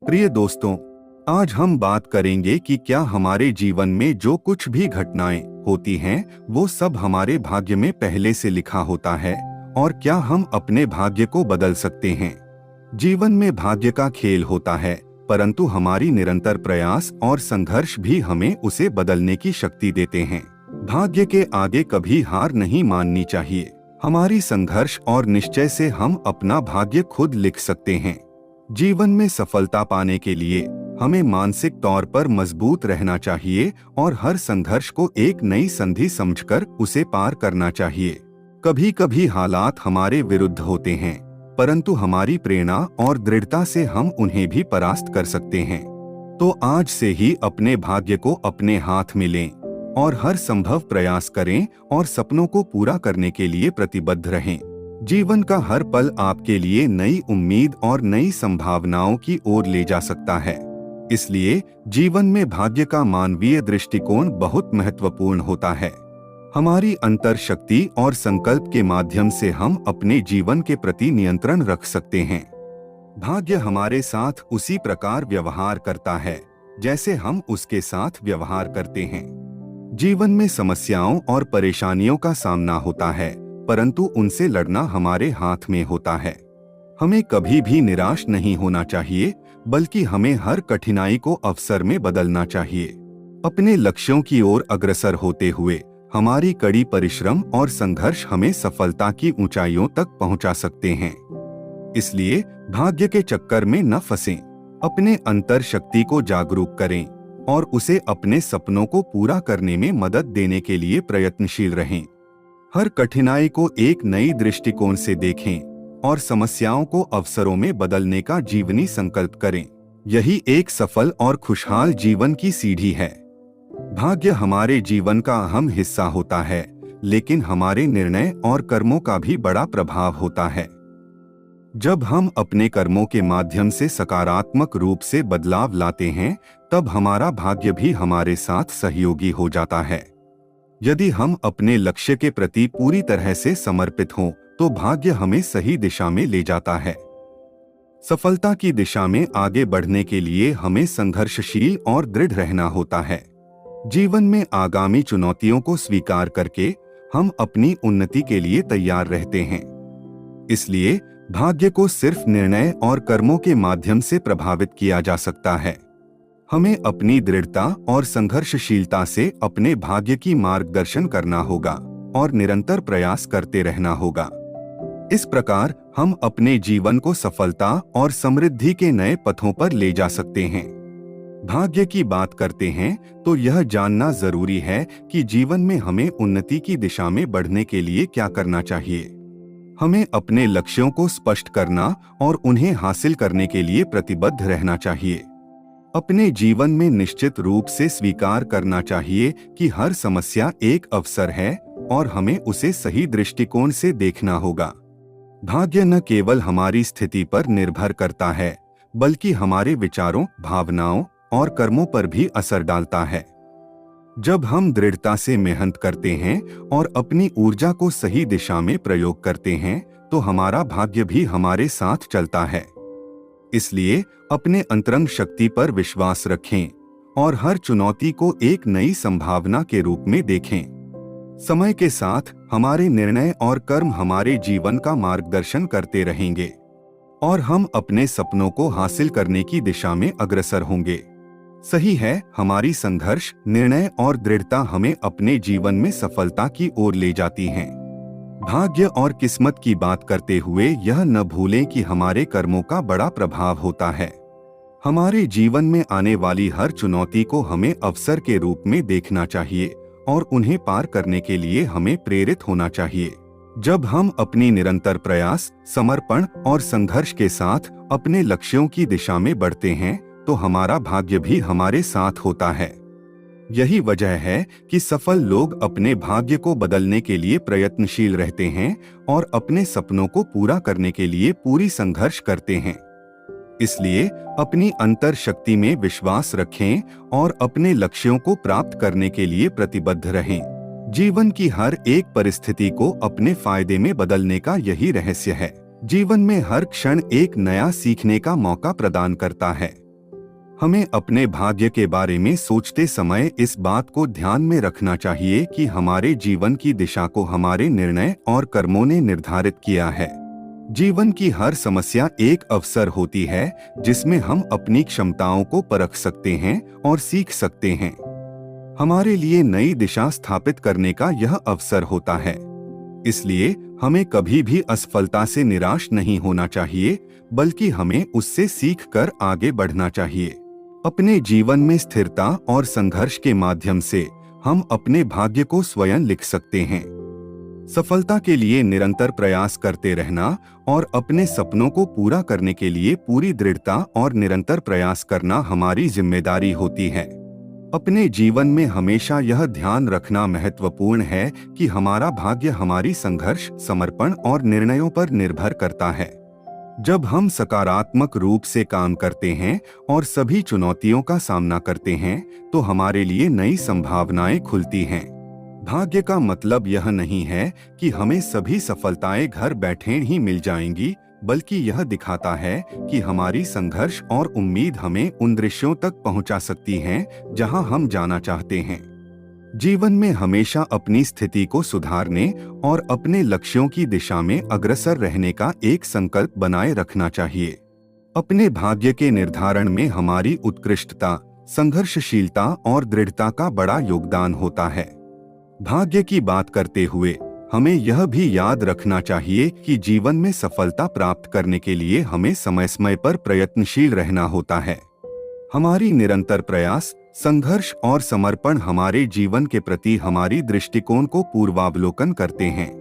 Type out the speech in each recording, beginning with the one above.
प्रिय दोस्तों, आज हम बात करेंगे कि क्या हमारे जीवन में जो कुछ भी घटनाएं होती हैं, वो सब हमारे भाग्य में पहले से लिखा होता है और क्या हम अपने भाग्य को बदल सकते हैं। जीवन में भाग्य का खेल होता है, परंतु हमारी निरंतर प्रयास और संघर्ष भी हमें उसे बदलने की शक्ति देते हैं। भाग्य के आगे कभी हार नहीं माननी चाहिए। हमारी संघर्ष और निश्चय से हम अपना भाग्य खुद लिख सकते हैं। जीवन में सफलता पाने के लिए हमें मानसिक तौर पर मजबूत रहना चाहिए और हर संघर्ष को एक नई संधि समझकर उसे पार करना चाहिए। कभी कभी हालात हमारे विरुद्ध होते हैं, परंतु हमारी प्रेरणा और दृढ़ता से हम उन्हें भी परास्त कर सकते हैं। तो आज से ही अपने भाग्य को अपने हाथ में लें और हर संभव प्रयास करें और सपनों को पूरा करने के लिए प्रतिबद्ध रहें। जीवन का हर पल आपके लिए नई उम्मीद और नई संभावनाओं की ओर ले जा सकता है। इसलिए जीवन में भाग्य का मानवीय दृष्टिकोण बहुत महत्वपूर्ण होता है। हमारी अंतर शक्ति और संकल्प के माध्यम से हम अपने जीवन के प्रति नियंत्रण रख सकते हैं। भाग्य हमारे साथ उसी प्रकार व्यवहार करता है जैसे हम उसके साथ व्यवहार करते हैं। जीवन में समस्याओं और परेशानियों का सामना होता है, परंतु उनसे लड़ना हमारे हाथ में होता है। हमें कभी भी निराश नहीं होना चाहिए, बल्कि हमें हर कठिनाई को अवसर में बदलना चाहिए। अपने लक्ष्यों की ओर अग्रसर होते हुए हमारी कड़ी परिश्रम और संघर्ष हमें सफलता की ऊंचाइयों तक पहुंचा सकते हैं। इसलिए भाग्य के चक्कर में न फंसें। अपने अंतर शक्ति को जागरूक करें और उसे अपने सपनों को पूरा करने में मदद देने के लिए प्रयत्नशील रहें। हर कठिनाई को एक नई दृष्टिकोण से देखें और समस्याओं को अवसरों में बदलने का जीवनी संकल्प करें। यही एक सफल और खुशहाल जीवन की सीढ़ी है। भाग्य हमारे जीवन का अहम हिस्सा होता है, लेकिन हमारे निर्णय और कर्मों का भी बड़ा प्रभाव होता है। जब हम अपने कर्मों के माध्यम से सकारात्मक रूप से बदलाव लाते हैं, तब हमारा भाग्य भी हमारे साथ सहयोगी हो जाता है। यदि हम अपने लक्ष्य के प्रति पूरी तरह से समर्पित हों, तो भाग्य हमें सही दिशा में ले जाता है। सफलता की दिशा में आगे बढ़ने के लिए हमें संघर्षशील और दृढ़ रहना होता है। जीवन में आगामी चुनौतियों को स्वीकार करके हम अपनी उन्नति के लिए तैयार रहते हैं। इसलिए भाग्य को सिर्फ निर्णय और कर्मों के माध्यम से प्रभावित किया जा सकता है। हमें अपनी दृढ़ता और संघर्षशीलता से अपने भाग्य की मार्गदर्शन करना होगा और निरंतर प्रयास करते रहना होगा। इस प्रकार हम अपने जीवन को सफलता और समृद्धि के नए पथों पर ले जा सकते हैं। भाग्य की बात करते हैं तो यह जानना जरूरी है कि जीवन में हमें उन्नति की दिशा में बढ़ने के लिए क्या करना चाहिए। हमें अपने लक्ष्यों को स्पष्ट करना और उन्हें हासिल करने के लिए प्रतिबद्ध रहना चाहिए। अपने जीवन में निश्चित रूप से स्वीकार करना चाहिए कि हर समस्या एक अवसर है और हमें उसे सही दृष्टिकोण से देखना होगा। भाग्य न केवल हमारी स्थिति पर निर्भर करता है, बल्कि हमारे विचारों, भावनाओं और कर्मों पर भी असर डालता है। जब हम दृढ़ता से मेहनत करते हैं और अपनी ऊर्जा को सही दिशा में प्रयोग करते हैं, तो हमारा भाग्य भी हमारे साथ चलता है। इसलिए अपने अंतरंग शक्ति पर विश्वास रखें और हर चुनौती को एक नई संभावना के रूप में देखें। समय के साथ हमारे निर्णय और कर्म हमारे जीवन का मार्गदर्शन करते रहेंगे और हम अपने सपनों को हासिल करने की दिशा में अग्रसर होंगे। सही है, हमारी संघर्ष, निर्णय और दृढ़ता हमें अपने जीवन में सफलता की ओर ले जाती हैं। भाग्य और किस्मत की बात करते हुए यह न भूलें कि हमारे कर्मों का बड़ा प्रभाव होता है। हमारे जीवन में आने वाली हर चुनौती को हमें अवसर के रूप में देखना चाहिए और उन्हें पार करने के लिए हमें प्रेरित होना चाहिए। जब हम अपनी निरंतर प्रयास, समर्पण और संघर्ष के साथ अपने लक्ष्यों की दिशा में बढ़ते हैं, तो हमारा भाग्य भी हमारे साथ होता है। यही वजह है कि सफल लोग अपने भाग्य को बदलने के लिए प्रयत्नशील रहते हैं और अपने सपनों को पूरा करने के लिए पूरी संघर्ष करते हैं। इसलिए अपनी अंतर शक्ति में विश्वास रखें और अपने लक्ष्यों को प्राप्त करने के लिए प्रतिबद्ध रहें। जीवन की हर एक परिस्थिति को अपने फायदे में बदलने का यही रहस्य है। जीवन में हर क्षण एक नया सीखने का मौका प्रदान करता है। हमें अपने भाग्य के बारे में सोचते समय इस बात को ध्यान में रखना चाहिए कि हमारे जीवन की दिशा को हमारे निर्णय और कर्मों ने निर्धारित किया है। जीवन की हर समस्या एक अवसर होती है जिसमें हम अपनी क्षमताओं को परख सकते हैं और सीख सकते हैं। हमारे लिए नई दिशा स्थापित करने का यह अवसर होता है। इसलिए हमें कभी भी असफलता से निराश नहीं होना चाहिए, बल्कि हमें उससे सीखकर आगे बढ़ना चाहिए। अपने जीवन में स्थिरता और संघर्ष के माध्यम से हम अपने भाग्य को स्वयं लिख सकते हैं। सफलता के लिए निरंतर प्रयास करते रहना और अपने सपनों को पूरा करने के लिए पूरी दृढ़ता और निरंतर प्रयास करना हमारी जिम्मेदारी होती है। अपने जीवन में हमेशा यह ध्यान रखना महत्वपूर्ण है कि हमारा भाग्य हमारी संघर्ष, समर्पण और निर्णयों पर निर्भर करता है। जब हम सकारात्मक रूप से काम करते हैं और सभी चुनौतियों का सामना करते हैं, तो हमारे लिए नई संभावनाएं खुलती हैं। भाग्य का मतलब यह नहीं है कि हमें सभी सफलताएं घर बैठे ही मिल जाएंगी, बल्कि यह दिखाता है कि हमारी संघर्ष और उम्मीद हमें उन दृश्यों तक पहुंचा सकती हैं जहां हम जाना चाहते हैं। जीवन में हमेशा अपनी स्थिति को सुधारने और अपने लक्ष्यों की दिशा में अग्रसर रहने का एक संकल्प बनाए रखना चाहिए। अपने भाग्य के निर्धारण में हमारी उत्कृष्टता, संघर्षशीलता और दृढ़ता का बड़ा योगदान होता है। भाग्य की बात करते हुए हमें यह भी याद रखना चाहिए कि जीवन में सफलता प्राप्त करने के लिए हमें समय समय पर प्रयत्नशील रहना होता है। हमारी निरंतर प्रयास, संघर्ष और समर्पण हमारे जीवन के प्रति हमारी दृष्टिकोण को पूर्वावलोकन करते हैं।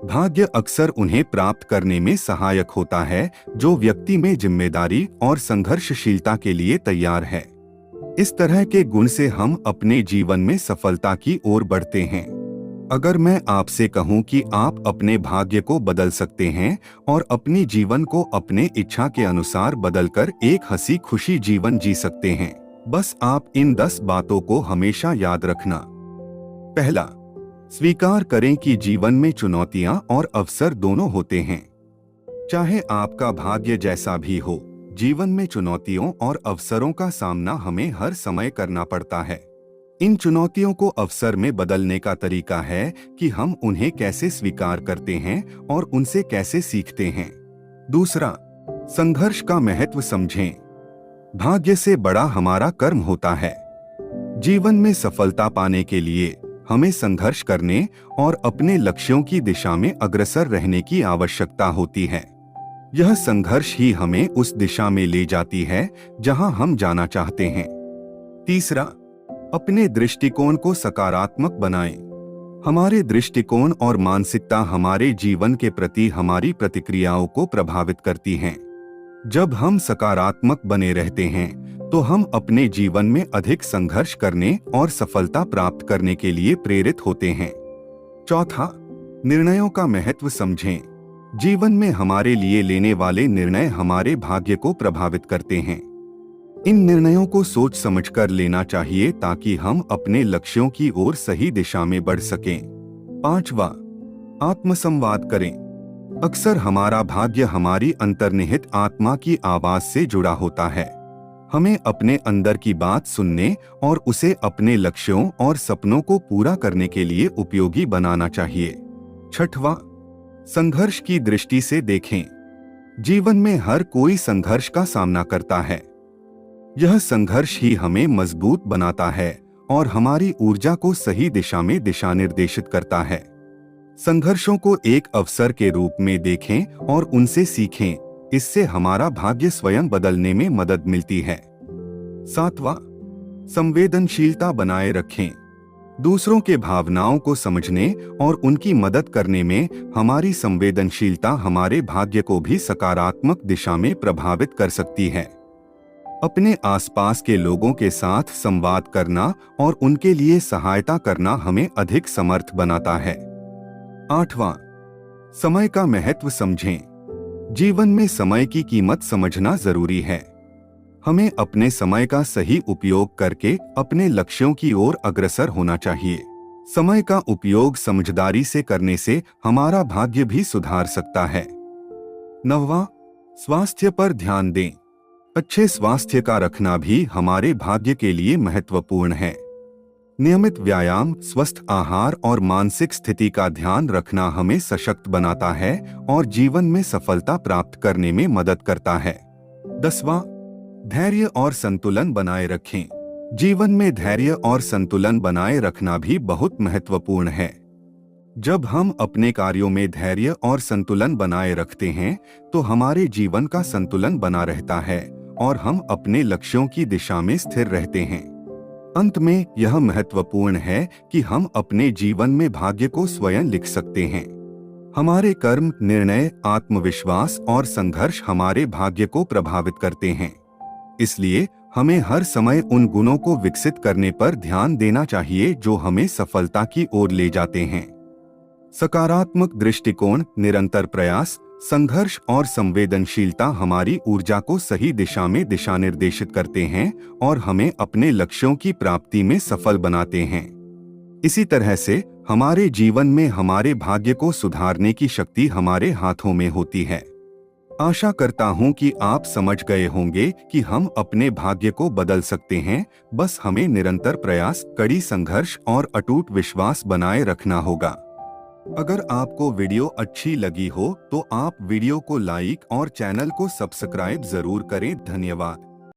भाग्य अक्सर उन्हें प्राप्त करने में सहायक होता है जो व्यक्ति में जिम्मेदारी और संघर्षशीलता के लिए तैयार है। इस तरह के गुण से हम अपने जीवन में सफलता की ओर बढ़ते हैं। अगर मैं आपसे कहूं कि आप अपने भाग्य को बदल सकते हैं और अपनी जीवन को अपने इच्छा के अनुसार बदलकर एक हंसी खुशी जीवन जी सकते हैं, बस आप इन 10 बातों को हमेशा याद रखना। पहला, स्वीकार करें कि जीवन में चुनौतियां और अवसर दोनों होते हैं। चाहे आपका भाग्य जैसा भी हो, जीवन में चुनौतियों और अवसरों का सामना हमें हर समय करना पड़ता है। इन चुनौतियों को अवसर में बदलने का तरीका है कि हम उन्हें कैसे स्वीकार करते हैं और उनसे कैसे सीखते हैं। दूसरा, संघर्ष का महत्व समझें। भाग्य से बड़ा हमारा कर्म होता है। जीवन में सफलता पाने के लिए हमें संघर्ष करने और अपने लक्ष्यों की दिशा में अग्रसर रहने की आवश्यकता होती है। यह संघर्ष ही हमें उस दिशा में ले जाती है जहां हम जाना चाहते हैं। तीसरा, अपने दृष्टिकोण को सकारात्मक बनाएं। हमारे दृष्टिकोण और मानसिकता हमारे जीवन के प्रति हमारी प्रतिक्रियाओं को प्रभावित करती हैं। जब हम सकारात्मक बने रहते हैं, तो हम अपने जीवन में अधिक संघर्ष करने और सफलता प्राप्त करने के लिए प्रेरित होते हैं। चौथा, निर्णयों का महत्व समझें। जीवन में हमारे लिए लेने वाले निर्णय हमारे भाग्य को प्रभावित करते हैं। इन निर्णयों को सोच समझकर लेना चाहिए ताकि हम अपने लक्ष्यों की ओर सही दिशा में बढ़ सकें। पांचवा, आत्मसंवाद करें। अक्सर हमारा भाग्य हमारी अंतर्निहित आत्मा की आवाज से जुड़ा होता है। हमें अपने अंदर की बात सुनने और उसे अपने लक्ष्यों और सपनों को पूरा करने के लिए उपयोगी बनाना चाहिए। छठवां, संघर्ष की दृष्टि से देखें। जीवन में हर कोई संघर्ष का सामना करता है। यह संघर्ष ही हमें मजबूत बनाता है और हमारी ऊर्जा को सही दिशा में दिशा निर्देशित करता है। संघर्षों को एक अवसर के रूप में देखें और उनसे सीखें। इससे हमारा भाग्य स्वयं बदलने में मदद मिलती है। सातवां, संवेदनशीलता बनाए रखें। दूसरों के भावनाओं को समझने और उनकी मदद करने में हमारी संवेदनशीलता हमारे भाग्य को भी सकारात्मक दिशा में प्रभावित कर सकती है। अपने आसपास के लोगों के साथ संवाद करना और उनके लिए सहायता करना हमें अधिक समर्थ बनाता है। आठवां, समय का महत्व समझें। जीवन में समय की कीमत समझना जरूरी है। हमें अपने समय का सही उपयोग करके अपने लक्ष्यों की ओर अग्रसर होना चाहिए। समय का उपयोग समझदारी से करने से हमारा भाग्य भी सुधार सकता है। नौवां, स्वास्थ्य पर ध्यान दें। अच्छे स्वास्थ्य का रखना भी हमारे भाग्य के लिए महत्वपूर्ण है। नियमित व्यायाम, स्वस्थ आहार और मानसिक स्थिति का ध्यान रखना हमें सशक्त बनाता है और जीवन में सफलता प्राप्त करने में मदद करता है। 10वां, धैर्य और संतुलन बनाए रखें। जीवन में धैर्य और संतुलन बनाए रखना भी बहुत महत्वपूर्ण है। जब हम अपने कार्यों में धैर्य और संतुलन बनाए रखते हैं तो हमारे जीवन का संतुलन बना रहता है और हम अपने लक्ष्यों की दिशा में स्थिर रहते हैं। अंत में यह महत्वपूर्ण है कि हम अपने जीवन में भाग्य को स्वयं लिख सकते हैं। हमारे कर्म, निर्णय, आत्मविश्वास और संघर्ष हमारे भाग्य को प्रभावित करते हैं। इसलिए हमें हर समय उन गुणों को विकसित करने पर ध्यान देना चाहिए जो हमें सफलता की ओर ले जाते हैं। सकारात्मक दृष्टिकोण, निरंतर प्रयास, संघर्ष और संवेदनशीलता हमारी ऊर्जा को सही दिशा में दिशा निर्देशित करते हैं और हमें अपने लक्ष्यों की प्राप्ति में सफल बनाते हैं। इसी तरह से हमारे जीवन में हमारे भाग्य को सुधारने की शक्ति हमारे हाथों में होती है। आशा करता हूं कि आप समझ गए होंगे कि हम अपने भाग्य को बदल सकते हैं, बस हमें निरंतर प्रयास, कड़ी संघर्ष और अटूट विश्वास बनाए रखना होगा। अगर आपको वीडियो अच्छी लगी हो तो आप वीडियो को लाइक और चैनल को सब्सक्राइब जरूर करें। धन्यवाद।